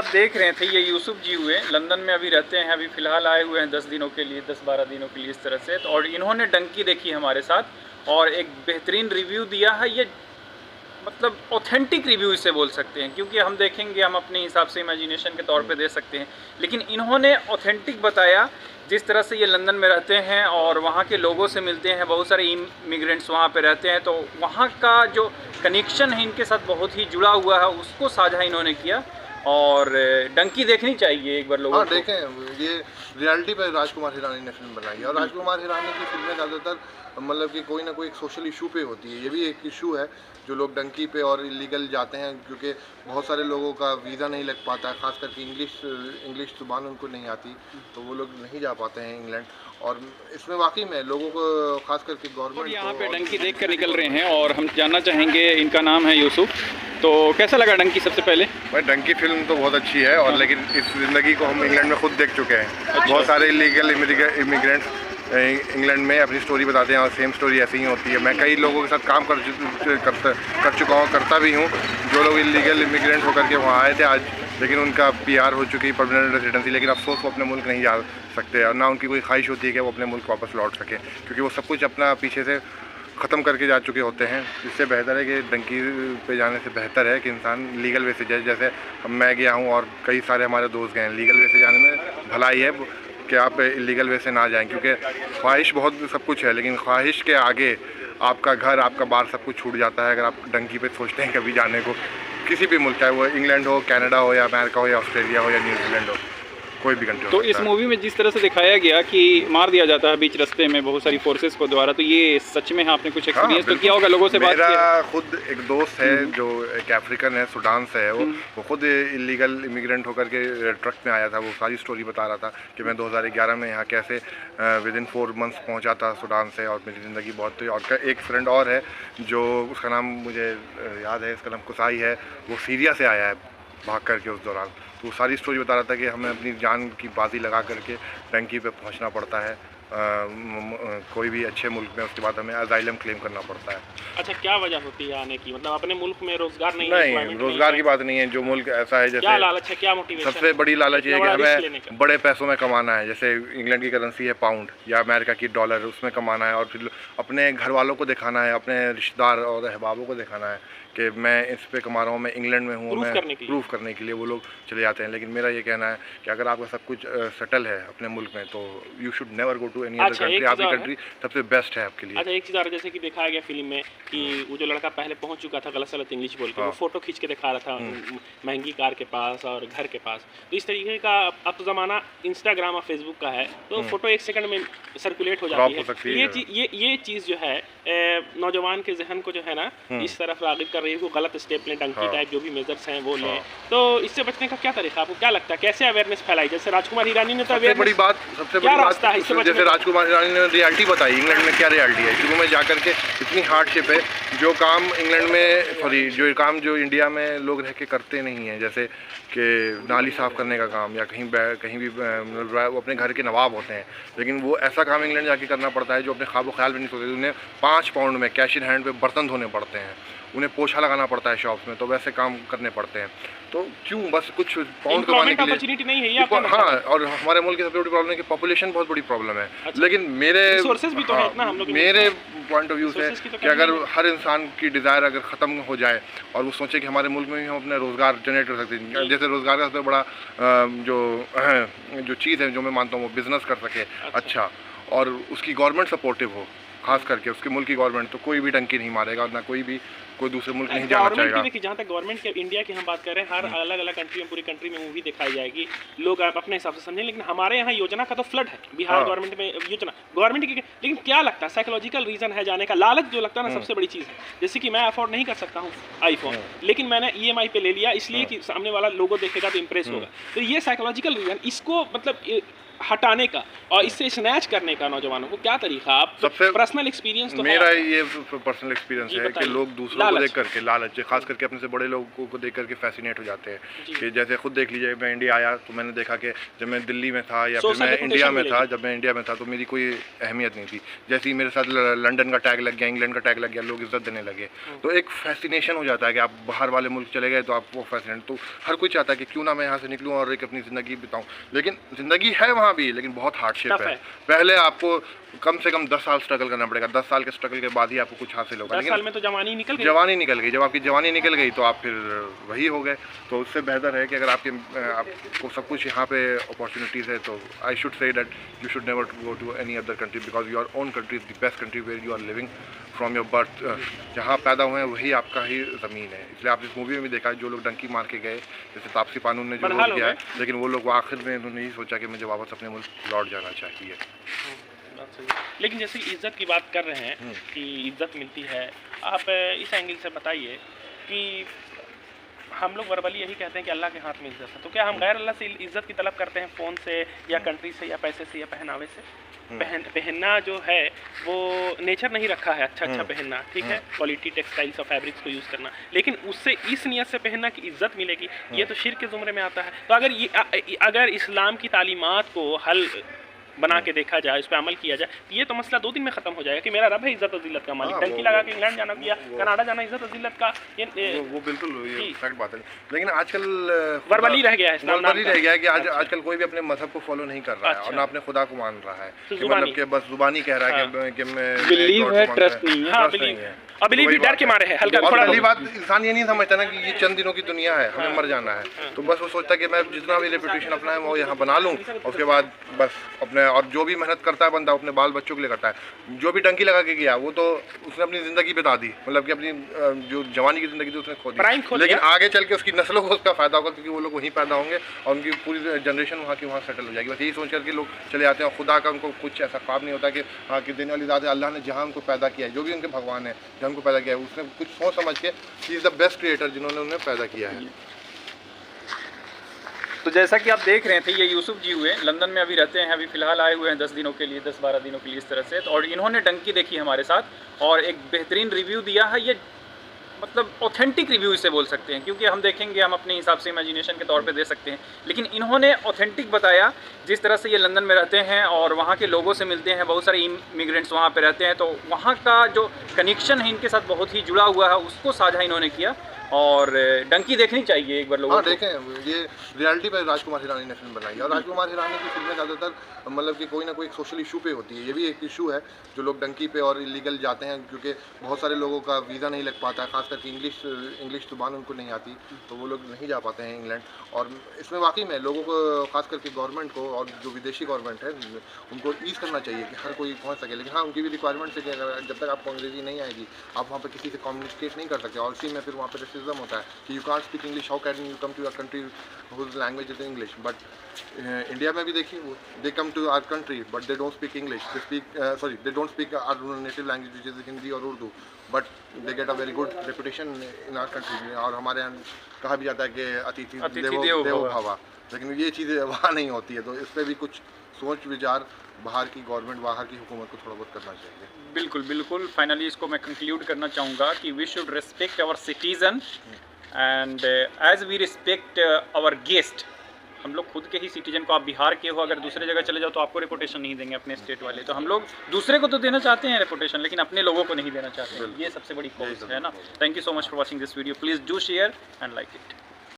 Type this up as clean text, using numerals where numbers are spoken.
आप देख रहे थे, ये यूसुफ जी हुए, लंदन में अभी रहते हैं, अभी फ़िलहाल आए हुए हैं 10 दिनों के लिए, 10-12 दिनों के लिए इस तरह से। तो और इन्होंने डंकी देखी हमारे साथ और एक बेहतरीन रिव्यू दिया है। ये मतलब ऑथेंटिक रिव्यू इसे बोल सकते हैं, क्योंकि हम देखेंगे, हम अपने हिसाब से इमेजिनेशन के तौर पे दे सकते हैं, लेकिन इन्होंने ऑथेंटिक बताया जिस तरह से ये लंदन में रहते हैं और वहाँ के लोगों से मिलते हैं। बहुत सारे इमिग्रेंट्स वहाँ पे रहते हैं, तो वहाँ का जो कनेक्शन है इनके साथ बहुत ही जुड़ा हुआ है, उसको साझा इन्होंने किया। और डंकी देखनी चाहिए एक बार लोगों को। देखें, ये रियलिटी पर राजकुमार हिरानी ने फिल्म बनाई है और राजकुमार हिरानी की फिल्में ज़्यादातर मतलब कि कोई ना कोई एक सोशल इशू पे होती है। ये भी एक इशू है जो लोग डंकी पे और इलीगल जाते हैं, क्योंकि बहुत सारे लोगों का वीज़ा नहीं लग पाता है, ख़ास करके इंग्लिश ज़ुबान उनको नहीं आती, तो वो लोग नहीं जा पाते हैं इंग्लैंड। और इसमें वाकई में लोगों को ख़ास करके गवर्नमेंट यहाँ पे डंकी देख कर निकल रहे हैं और हम जानना चाहेंगे, इनका नाम है यूसुफ। तो कैसा लगा डंकी सबसे पहले? भाई डंकी फिल्म तो बहुत अच्छी है, और लेकिन इस ज़िंदगी को हम इंग्लैंड में खुद देख चुके हैं। बहुत सारे इलीगल इमिग्रेंट्स इंग्लैंड में अपनी स्टोरी बताते हैं और सेम स्टोरी ऐसी ही होती है। मैं कई लोगों के साथ काम कर चुका हूँ, करता भी हूँ, जो लोग इलीगल इमिग्रेंट होकर के वहाँ आए थे आज, लेकिन उनका PR हो चुकी, परमानेंट रेजिडेंसी, लेकिन अफसोस वो अपने मुल्क नहीं जा सकते और ना उनकी कोई ख्वाहिश होती है कि वो अपने मुल्क वापस लौट सकें, क्योंकि वो सब कुछ अपना पीछे से ख़त्म करके जा चुके होते हैं। इससे बेहतर है कि डंकी पे जाने से बेहतर है कि इंसान लीगल वे से जाए। जैसे मैं गया हूँ और कई सारे हमारे दोस्त गए हैं, लीगल वे से जाने में भलाई है कि आप इलीगल वे से ना जाएं, क्योंकि ख्वाहिश बहुत सब कुछ है, लेकिन ख्वाहिश के आगे आपका घर, आपका बार सब कुछ छूट जाता है अगर आप डंकी पे सोचते हैं कभी जाने को। किसी भी मुल्क, चाहे वो इंग्लैंड हो, कनाडा हो, या अमेरिका हो, या ऑस्ट्रेलिया हो, या न्यूजीलैंड हो, कोई भी कंट्री हो। तो इस मूवी में जिस तरह से दिखाया गया कि मार दिया जाता है बीच रास्ते में बहुत सारी फोर्सेस को द्वारा, तो ये सच में आपने कुछ एक्सपीरियंस तो किया होगा, लोगों से बात किया? मेरा खुद एक दोस्त है जो एक अफ्रीकन है, सूडान से है, वो खुद इलीगल इमिग्रेंट होकर के ट्रक में आया था। वो सारी स्टोरी बता रहा था कि मैं 2011 में यहाँ कैसे विदिन 4 मंथ्स पहुँचा था सूडान से, और मेरी ज़िंदगी बहुत। और एक फ्रेंड और है जो, उसका नाम मुझे याद है, इसका नाम कुसाई है, वो सीरिया से आया है भाग करके उस दौरान। तो वो सारी स्टोरी बता रहा था कि हमें अपनी जान की बाजी लगा करके डंकी पे पहुंचना पड़ता है कोई भी अच्छे मुल्क में, उसके बाद हमें अजाइलम क्लेम करना पड़ता है। अच्छा, क्या वजह होती है आने की? मतलब अपने मुल्क में रोजगार नहीं रोजगार की बात नहीं है, जो मुल्क ऐसा है, जैसे क्या लालच है, क्या मोटिवेशन? सबसे बड़ी लालच ये है कि हमें बड़े पैसों में कमाना है। जैसे इंग्लैंड की करेंसी है पाउंड या अमेरिका की डॉलर, उसमें कमाना है और फिर अपने घर वालों को दिखाना है, अपने रिश्तेदार और अहबाबों को दिखाना है कि मैं इस पे कमा रहा हूँ, मैं इंग्लैंड में हूँ, मैं प्रूफ करने के लिए वो लोग चले जाते हैं। लेकिन मेरा ये कहना है कि अगर आपका सब कुछ सेटल है अपने मुल्क में, तो you should never go to any other country. आपकी कंट्री सबसे बेस्ट है आपके लिए। अच्छा, एक चीज़ और, जैसे कि दिखाया गया फिल्म में कि वो जो लड़का पहले पहुंच चुका था गलत सलत इंग्लिश बोल के, वो फोटो खींच के दिखा रहा था महंगी कार के पास और घर के पास। तो इस तरीके का अब तो ज़माना इंस्टाग्राम और फेसबुक का है, तो फोटो 1 सेकंड में सर्कुलेट हो जाती है। ये चीज़ जो है नौजवान के जहन को जो है ना इस तरफ रागिब कर रही है, वो गलत स्टेप लें, डंकी टाइप जो भी मेजर्स हैं वो लें। तो इससे बचने का क्या तरीका, आपको क्या लगता है, कैसे अवेयरनेस फैलाई? जैसे राजकुमार हिरानी ने तो सबसे बड़ी बात जैसे राजकुमार हिरानी ने रियलिटी बताई इंग्लैंड में क्या रियलिटी है। शुरू में जाकर के इतनी हार्डशिप है, जो काम इंग्लैंड में जो काम जो इंडिया में लोग रह के करते नहीं हैं, जैसे कि नाली साफ़ करने का काम या कहीं भी वो अपने घर के नवाब होते हैं, लेकिन वो ऐसा काम इंग्लैंड जाके करना पड़ता है जो अपने ख्वाब ख्याल भी नहीं सोचते। उन्हें 5 पाउंड में कैश इन हैंड पे बर्तन धोने पड़ते हैं, उन्हें पोछा लगाना पड़ता है शॉप्स में, तो वैसे काम करने पड़ते हैं। तो क्यों बस कुछ पाउंड कमाने के लिए नहीं है? हाँ, और हमारे मुल्क की सबसे बड़ी प्रॉब्लम है कि पॉपुलेशन बहुत बड़ी प्रॉब्लम है। अच्छा। लेकिन मेरे पॉइंट ऑफ व्यू से कि अगर हर इंसान की डिज़ायर अगर ख़त्म हो जाए और वो सोचे कि हमारे मुल्क में भी हम अपने रोज़गार जनरेट कर सकते हैं, जैसे रोज़गार का सबसे बड़ा जो चीज़ है जो मैं मानता हूँ वो बिज़नेस कर सके अच्छा, और उसकी गवर्नमेंट सपोर्टिव हो, खास करके उसके मुल्क की गवर्नमेंट, तो कोई भी डंकी नहीं मारेगा और ना कोई दूसरे मुल्क नहीं जाना चाहेगा। देखिए, जहाँ तक गवर्नमेंट के इंडिया की हम बात कर रहे हैं, हर अलग अलग कंट्री में, पूरी कंट्री में मूवी दिखाई जाएगी, लोग अपने हिसाब से समझें, लेकिन हमारे यहाँ योजना का तो फ्लड है। बिहार गवर्नमेंट में योजना गवर्नमेंट की, लेकिन क्या लगता है साइकोलॉजिकल रीजन है जाने का? लालच जो लगता है ना सबसे बड़ी चीज़ है। जैसे कि मैं अफोर्ड नहीं कर सकता हूँ आईफोन, लेकिन मैंने EMI पे ले लिया इसलिए कि सामने वाला लोगो देखेगा तो इम्प्रेस होगा। तो ये साइकोलॉजिकल रीजन, इसको मतलब हटाने का और इससे स्नैच करने का नौजवानों को क्या तरीका? आप सबसे पर्सनल एक्सपीरियंस तो मेरा ये पर्सनल एक्सपीरियंस है कि लोग दूसरों दूसरों को देख करके लालच, खास करके अपने से बड़े लोगों को देख करके फैसिनेट हो जाते हैं। कि जैसे खुद देख लीजिए, मैं इंडिया आया तो मैंने देखा कि जब मैं दिल्ली में था या फिर मैं इंडिया में था, जब मैं इंडिया में था तो मेरी कोई अहमियत नहीं थी। जैसे ही मेरे साथ लंदन का टैग लग गया, इंग्लैंड का टैग लग गया, लोग इज्जत देने लगे। तो एक फैसिनेशन हो जाता है कि आप बाहर वाले मुल्क चले गए तो आपको फैसिनेट, तो हर कोई चाहता है कि क्यों ना मैं यहाँ से निकलूँ और एक अपनी ज़िंदगी बिताऊँ। लेकिन ज़िंदगी है वहाँ भी, लेकिन बहुत हार्डशिप है। पहले आपको कम से कम 10 साल स्ट्रगल करना पड़ेगा। 10 साल के स्ट्रगल के बाद ही आपको कुछ हासिल होगा। 10 साल में तो जवानी निकल गई। जवानी निकल गई। जब आपकी जवानी निकल गई तो आप फिर वही हो गए। तो उससे बेहतर है कि अगर आपको सब कुछ यहाँ पे अपॉर्चुनिटीज़ है तो I should say that you should never go to any other country, because your own country is the best country where you are living from your birth. जहाँ पैदा हुए हैं वही आपका ही ज़मीन है। इसलिए आप इस मूवी में भी देखा, जो लोग डंकी मार के गए, जैसे तापसी पानू ने जो रोल किया है, लेकिन वो लोग आखिर में उन्होंने यही सोचा कि मुझे वापस अपने मुल्क लौट जाना चाहिए। लेकिन जैसे इज्जत की बात कर रहे हैं कि इज्जत मिलती है, आप इस एंगल से बताइए कि हम लोग वर्बली यही कहते हैं कि अल्लाह के हाथ में इज्जत है, तो क्या हम गैर अल्लाह से इज्जत की तलब करते हैं, फ़ोन से या कंट्री से या पैसे से या पहनावे से? पहनना जो है वो नेचर नहीं रखा है अच्छा पहनना, ठीक है, क्वालिटी टेक्सटाइल्स और फैब्रिक्स को यूज़ करना, लेकिन उससे इस नियत से पहनना कि इज्जत मिलेगी, ये तो शिर्क के ज़ुमरे में आता है। तो अगर इस्लाम की तालीमात को हल बना के देखा जाए, इस पर अमल किया जाए, तो ये तो मसला 2 दिन में खत्म हो जाएगा कि मेरा रब है इज्जत और जिल्लत का मालिक। टंकी लगा के इंग्लैंड जाना या कनाडा जाना इज्जत और जिल्लत का, वो बिल्कुल ये फैक्ट बात है। लेकिन आजकल वर्बली रह गया है, वर्बली रह गया है कि आजकल कोई भी अपने मजहब को फॉलो नहीं कर रहा है और ना अपने खुदा को मान रहा है। मतलब कि बस जुबानी कह रहा है कि मैं बिलीव है, ट्रस्ट नहीं है। बिलीव भी डर के मारे है हल्का। और पहली बात, इंसान ये नहीं समझता ना कि ये चंद दिनों की दुनिया है, हमें मर जाना है। तो बस वो सोचता है कि मैं जितना भी रेपुटेशन अपना है वो यहाँ बना लूँ, और उसके बाद बस अपने, और जो भी मेहनत करता है बंदा अपने बाल बच्चों के लिए करता है। जो भी डंकी लगा के गया वो तो उसने अपनी ज़िंदगी बिता दी, मतलब कि अपनी जो जवानी की ज़िंदगी थी उसने खो दी। लेकिन आगे चल के उसकी नस्लों को उसका फ़ायदा होगा, क्योंकि वो लोग वहीं पैदा होंगे और उनकी पूरी जनरेशन वहाँ की वहाँ सेटल हो जाएगी। बस यही सोच करके लोग चले आते हैं, और खुदा का उनको कुछ ऐसा ख्वाब नहीं होता कि हाँ कि देने वाली ज़ात है। अल्लाह ने जहाँ उनको पैदा किया है, जो भी उनके भगवान है जहाँ उनको पैदा किया है, उसने कुछ सोच समझ के he is the best creator जिन्होंने उन्हें पैदा किया है। तो जैसा कि आप देख रहे थे, ये यूसुफ जी हुए, लंदन में अभी रहते हैं, अभी फ़िलहाल आए हुए हैं 10 दिनों के लिए, 10-12 दिनों के लिए इस तरह से। तो और इन्होंने डंकी देखी हमारे साथ और एक बेहतरीन रिव्यू दिया है। ये मतलब ऑथेंटिक रिव्यू इसे बोल सकते हैं, क्योंकि हम देखेंगे, हम अपने हिसाब से इमेजिनेशन के तौर पे दे सकते हैं, लेकिन इन्होंने ऑथेंटिक बताया जिस तरह से ये लंदन में रहते हैं और वहाँ के लोगों से मिलते हैं। बहुत सारे इमिग्रेंट्स वहाँ पे रहते हैं, तो वहाँ का जो कनेक्शन है इनके साथ बहुत ही जुड़ा हुआ है, उसको साझा इन्होंने किया। और डंकी देखनी चाहिए एक बार लोगों को। देखें, ये रियलिटी पर राजकुमार हिरानी ने फिल्म बनाई है, और राजकुमार हिरानी की फिल्में ज़्यादातर मतलब कि कोई ना कोई एक सोशल इशू पे होती है। ये भी एक इशू है, जो लोग डंकी पे और इलीगल जाते हैं, क्योंकि बहुत सारे लोगों का वीज़ा नहीं लग पाता, खास करके इंग्लिश ज़ुबान उनको नहीं आती, तो वो लोग नहीं जा पाते हैं इंग्लैंड। और इसमें वाकई में लोगों को, खास करके गवर्नमेंट को और जो विदेशी गवर्नमेंट है उनको ईज़ करना चाहिए कि हर कोई पहुँच सके। लेकिन हाँ, उनकी भी रिक्वायरमेंट है कि अगर जब तक आपको अंग्रेज़ी नहीं आएगी आप वहाँ पर किसी से कम्युनिकेट नहीं कर सकते। और इसी में फिर वहाँ पर रेसिज्म होता है कि you can't speak English, how can you come to a country whose language is English. But India में भी देखिए, they come to our country but they don't speak English, they don't speak our native language which is Hindi और Urdu, but they get a very good reputation in our country. और हमारे यहाँ कहा भी जाता है कि अतिथि देवो भव, लेकिन ये चीज़ें वहाँ नहीं होती है। तो इस पर भी कुछ सोच विचार बाहर की गवर्नमेंट, बाहर की हुकूमत को थोड़ा बहुत करना चाहिए। बिल्कुल बिल्कुल। फाइनली इसको मैं कंक्लूड करना चाहूँगा कि we should respect our citizen and as we respect our guest. हम लोग खुद के ही सिटीजन को, आप बिहार के हो, अगर दूसरे जगह चले जाओ तो आपको रेपुटेशन नहीं देंगे अपने स्टेट वाले। तो हम लोग दूसरे को तो देना चाहते हैं रेपुटेशन, लेकिन अपने लोगों को नहीं देना चाहते हैं। ये सबसे बड़ी कॉज है ना। Thank you so much for watching this video. Please do share and like it.